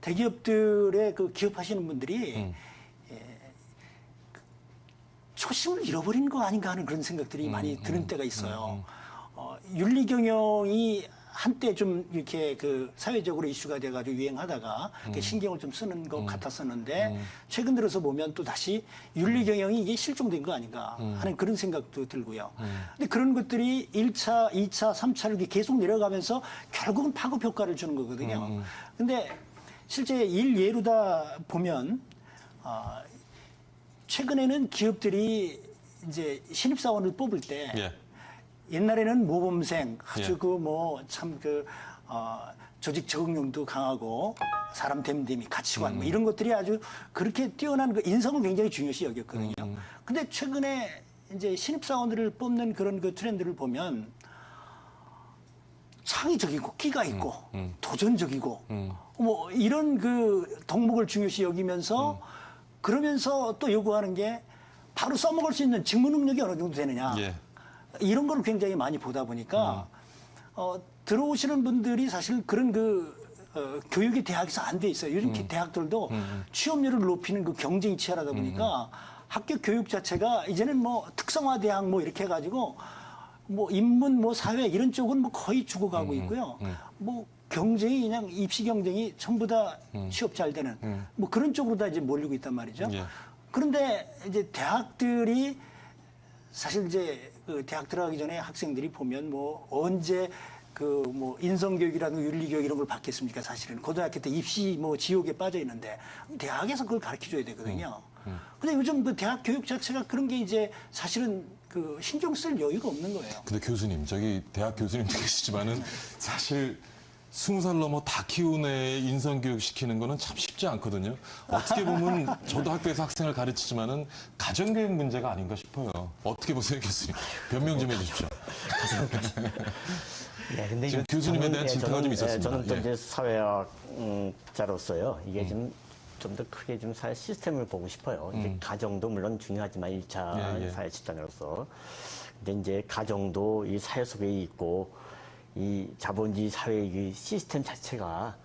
대기업들의 그 기업하시는 분들이 초심을 잃어버린 거 아닌가 하는 그런 생각들이 많이 드는 때가 있어요. 윤리 경영이 한때 좀 이렇게 그 사회적으로 이슈가 돼가지고 유행하다가 신경을 좀 쓰는 것 같았었는데 최근 들어서 보면 또 다시 윤리 경영이 이게 실종된 거 아닌가 하는 그런 생각도 들고요. 근데 그런 것들이 1차, 2차, 3차를 이렇게 계속 내려가면서 결국은 파급 효과를 주는 거거든요. 근데 실제 일 예로다 보면 최근에는 기업들이 이제 신입사원을 뽑을 때 예. 옛날에는 모범생, 아주 예. 그 뭐 참 그 조직 적응력도 강하고 사람 됨됨이 가치관 뭐 이런 것들이 아주 그렇게 뛰어난 그 인성을 굉장히 중요시 여겼거든요. 근데 최근에 이제 신입사원들을 뽑는 그런 그 트렌드를 보면 창의적이고 끼가 있고 도전적이고 뭐 이런 그 덕목을 중요시 여기면서 그러면서 또 요구하는 게 바로 써먹을 수 있는 직무 능력이 어느 정도 되느냐. 예. 이런 걸 굉장히 많이 보다 보니까 들어오시는 분들이 사실 그런 교육이 대학에서 안 돼 있어요. 요즘 대학들도 취업률을 높이는 그 경쟁이 치열하다 보니까 학교 교육 자체가 이제는 뭐 특성화 대학 뭐 이렇게 해가지고 뭐 인문 뭐 사회 이런 쪽은 뭐 거의 죽어가고 있고요. 뭐 경쟁이 그냥 입시 경쟁이 전부 다 취업 잘 되는 뭐 그런 쪽으로 다 이제 몰리고 있단 말이죠. 예. 그런데 이제 대학들이 사실 이제 그 대학 들어가기 전에 학생들이 보면 뭐 언제 그 뭐 인성교육이라든가 윤리교육 이런 걸 받겠습니까? 사실은 고등학교 때 입시 뭐 지옥에 빠져 있는데 대학에서 그걸 가르쳐 줘야 되거든요. 근데 요즘 그 대학 교육 자체가 그런 게 이제 사실은 그 신경 쓸 여유가 없는 거예요. 근데 교수님, 저기 대학 교수님도 계시지만은 사실 20살 넘어 다 키운 애 인성교육 시키는 거는 참 쉽지 않거든요. 어떻게 보면 저도 학교에서 학생을 가르치지만은 가정교육 문제가 아닌가 싶어요. 어떻게 보세요, 교수님? 변명 좀 해주십시오. 네, 근데 지금 이거 교수님에 저는, 대한 질타가 좀 있었습니다. 저는 또 예. 이제 사회학자로서요. 이게 좀 더 크게 좀 사회 시스템을 보고 싶어요. 이제 가정도 물론 중요하지만 1차 예, 예. 사회 집단으로서. 근데 이제 가정도 이 사회 속에 있고 이 자본주의 사회의 이 시스템 자체가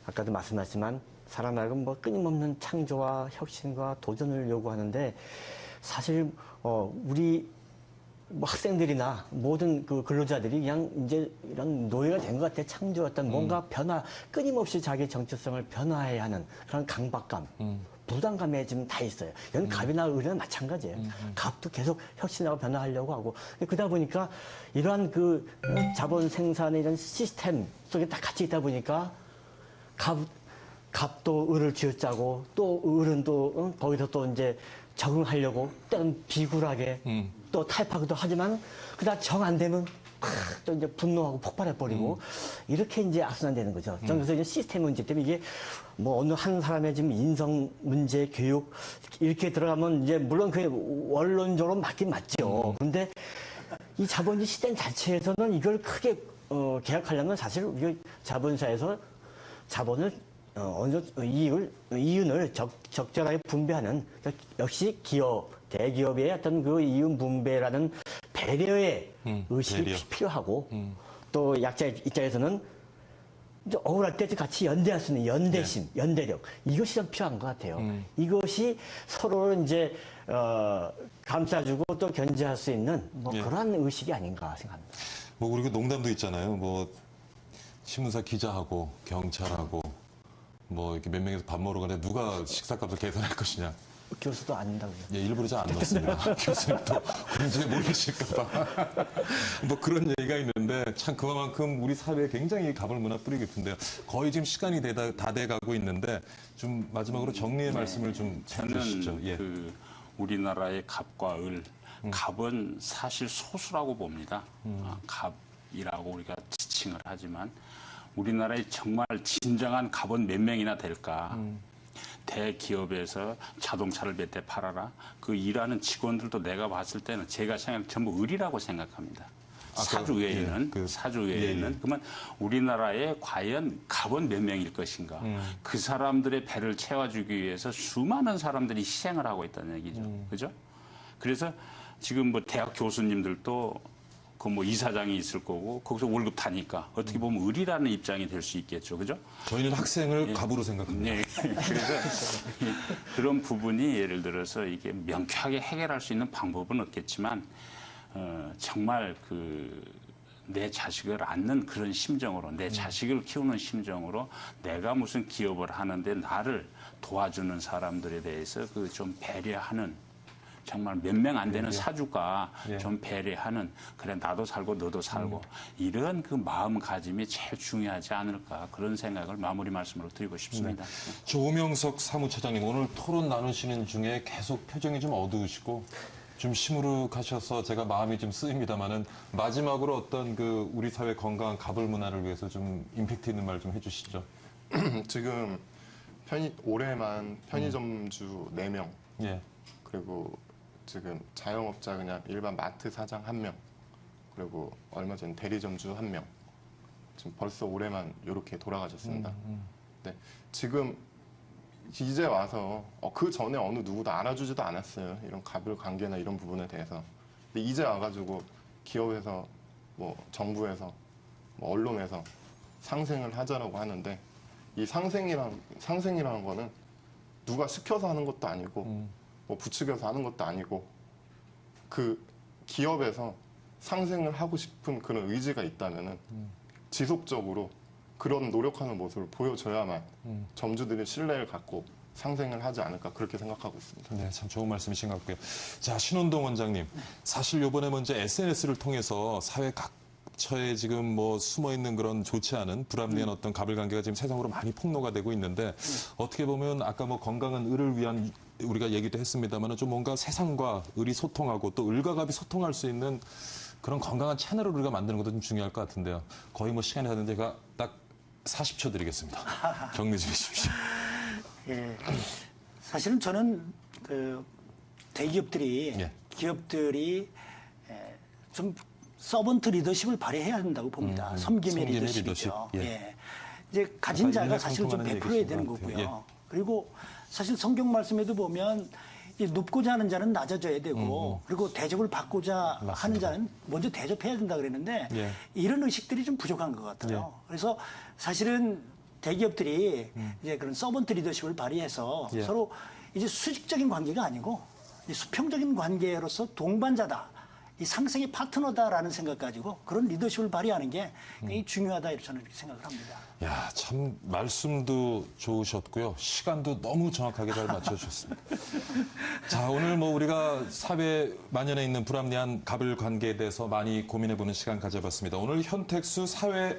아까도 말씀하셨지만 사람하고는 뭐 끊임없는 창조와 혁신과 도전을 요구하는데 사실 우리 뭐 학생들이나 모든 그 근로자들이 그냥 이제 이런 노예가 된 것 같아. 창조했던 뭔가 변화, 끊임없이 자기 정체성을 변화해야 하는 그런 강박감, 부담감에 지금 다 있어요. 이건 갑이나 을이나 마찬가지예요. 갑도 계속 혁신하고 변화하려고 하고. 그러다 보니까 이러한 그 자본 생산의 이런 시스템 속에 다 같이 있다 보니까 갑도 을을 쥐어짜고 또 을은 또 거기서 또 이제 적응하려고 때는 비굴하게 또 타협하기도 하지만 그다 정 안 되면 또 이제 분노하고 폭발해버리고 이렇게 이제 악순환되는 거죠. 저는 그래서 이제 시스템 문제 때문에 이게 뭐 어느 한 사람의 지금 인성 문제, 교육 이렇게 들어가면 이제 물론 그게 원론적으로 맞긴 맞죠. 그런데 이 자본주의 시스템 자체에서는 이걸 크게 개혁하려면 사실 우리 자본사에서 자본을 어느 정도 이윤을 적절하게 분배하는 역시 대기업의 어떤 그 이윤 분배라는 배려의 의식이 배려. 필요하고 또 약자 입장에서는 이제 억울할 때 같이 연대할 수 있는 연대심, 연대력 이것이 좀 필요한 것 같아요. 이것이 서로를 이제 감싸주고 또 견제할 수 있는 뭐 예. 그러한 의식이 아닌가 생각합니다. 뭐 우리가 농담도 있잖아요. 뭐 신문사 기자하고 경찰하고 뭐 이렇게 몇 명이서 밥 먹으러 가는데 누가 식사값을 계산할 것이냐. 교수도 아닌다고요. 예, 일부러 잘 안 넣습니다. 교수님도 언제 모르실까봐. 뭐 그런 얘기가 있는데 참 그만큼 우리 사회에 굉장히 가불문화 뿌리 깊은데요. 거의 지금 시간이 다 돼가고 있는데 좀 마지막으로 정리의 말씀을 좀 해주시죠. 저는 예. 그 우리나라의 갑과 을, 갑은 사실 소수라고 봅니다. 갑이라고 우리가 지칭을 하지만 우리나라의 정말 진정한 갑은 몇 명이나 될까? 대기업에서 자동차를 몇 대 팔아라. 그 일하는 직원들도 내가 봤을 때는 제가 생각하는 전부 을이라고 생각합니다. 사주 외에는 사주 외에는 그러면 우리나라에 과연 갑은 몇 명일 것인가? 그 사람들의 배를 채워주기 위해서 수많은 사람들이 희생을 하고 있다는 얘기죠. 그죠? 그래서 지금 뭐 대학 교수님들도 그 뭐 이사장이 있을 거고 거기서 월급 타니까 어떻게 보면 을이라는 입장이 될 수 있겠죠. 그죠? 저희는 학생을 갑으로 생각합니다. 네. 그래서 그런 부분이 예를 들어서 이게 명쾌하게 해결할 수 있는 방법은 없겠지만 정말 내 자식을 안는 그런 심정으로 내 자식을 키우는 심정으로 내가 무슨 기업을 하는데 나를 도와주는 사람들에 대해서 좀 배려하는 정말 몇 명 안 되는 사주가 좀 배려하는 그래 나도 살고 너도 살고 이런 그 마음가짐이 제일 중요하지 않을까 그런 생각을 마무리 말씀으로 드리고 싶습니다. 조명석 사무처장님 오늘 토론 나누시는 중에 계속 표정이 좀 어두우시고 좀 시무룩하셔서 제가 마음이 좀 쓰입니다만은 마지막으로 어떤 그 우리 사회 건강한 가불 문화를 위해서 좀 임팩트 있는 말 좀 해주시죠. 지금 올해만 편의점주 4명 예. 그리고 지금 자영업자 그냥 일반 마트 사장 1명 그리고 얼마 전 대리점주 1명 지금 벌써 올해만 이렇게 돌아가셨습니다. 네, 지금 이제 와서 그 전에 어느 누구도 알아주지도 않았어요. 이런 갑을 관계나 이런 부분에 대해서. 근데 이제 와가지고 기업에서 뭐 정부에서 뭐 언론에서 상생을 하자라고 하는데 이 상생이라는 거는 누가 시켜서 하는 것도 아니고 뭐 부추겨서 하는 것도 아니고 그 기업에서 상생을 하고 싶은 그런 의지가 있다면은 지속적으로 그런 노력하는 모습을 보여줘야만 점주들이 신뢰를 갖고 상생을 하지 않을까 그렇게 생각하고 있습니다. 네, 참 좋은 말씀이신 것 같고요. 자, 신원동 원장님. 사실 이번에 먼저 SNS를 통해서 사회 각처에 지금 뭐 숨어 있는 그런 좋지 않은 불합리한 어떤 갑을 관계가 지금 세상으로 많이 폭로가 되고 있는데 어떻게 보면 아까 뭐 건강한 을을 위한 우리가 얘기도 했습니다만 좀 뭔가 세상과 을이 소통하고 또 을과 갑이 소통할 수 있는 그런 건강한 채널을 우리가 만드는 것도 좀 중요할 것 같은데요. 거의 뭐 시간이 다 됐는데 제가 딱 40초 드리겠습니다. 정리 좀 해주십시오. 예, 사실은 저는 그 대기업들이 예. 기업들이 좀 서번트 리더십을 발휘해야 한다고 봅니다. 섬김의 리더십이죠. 리더십. 예. 예. 이제 가진 자가 사실 좀 상통하는 베풀어야 얘기신 되는 것 같아요. 거고요. 그리고 사실 성경 말씀에도 보면 이 높고자 하는 자는 낮아져야 되고 그리고 대접을 받고자 하는 자는 먼저 대접해야 된다 그랬는데 예. 이런 의식들이 좀 부족한 것 같아요. 그래서 사실은 대기업들이 이제 그런 서번트 리더십을 발휘해서 예. 서로 이제 수직적인 관계가 아니고 이 수평적인 관계로서 동반자다. 이 상생의 파트너다라는 생각 가지고 그런 리더십을 발휘하는 게 굉장히 중요하다 이렇게 저는 이렇게 생각을 합니다. 야, 참 말씀도 좋으셨고요. 시간도 너무 정확하게 잘 맞춰주셨습니다. 자, 오늘 뭐 우리가 사회 만연해 있는 불합리한 갑을 관계에 대해서 많이 고민해보는 시간 가져봤습니다. 오늘 현택수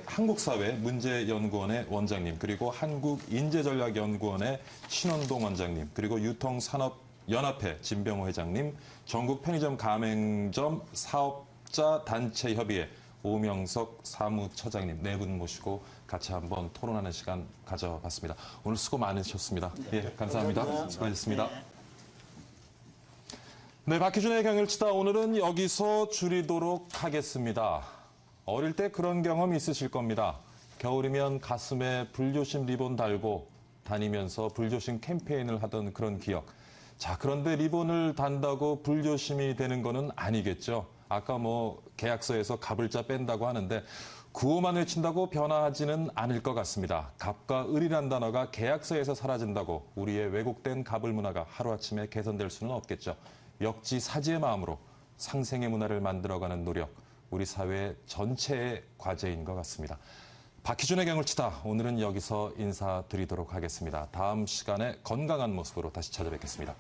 한국사회 문제연구원의 원장님, 그리고 한국인재전략연구원의 신원동 원장님, 그리고 유통산업연합회 진병호 회장님, 전국 편의점 가맹점 사업자 단체 협의회 오명석 사무처장님 네 분 모시고 같이 한번 토론하는 시간 가져봤습니다. 오늘 수고 많으셨습니다. 예, 감사합니다. 수고하셨습니다. 네, 박희준의 경일치다 오늘은 여기서 줄이도록 하겠습니다. 어릴 때 그런 경험 있으실 겁니다. 겨울이면 가슴에 불조심 리본 달고 다니면서 불조심 캠페인을 하던 그런 기억. 자, 그런데 리본을 단다고 불조심이 되는 거는 아니겠죠. 아까 뭐 계약서에서 갑을자 뺀다고 하는데 구호만 외친다고 변화하지는 않을 것 같습니다. 갑과 을이란 단어가 계약서에서 사라진다고 우리의 왜곡된 갑을 문화가 하루아침에 개선될 수는 없겠죠. 역지사지의 마음으로 상생의 문화를 만들어가는 노력, 우리 사회 전체의 과제인 것 같습니다. 박희준의 경을치다 오늘은 여기서 인사드리도록 하겠습니다. 다음 시간에 건강한 모습으로 다시 찾아뵙겠습니다.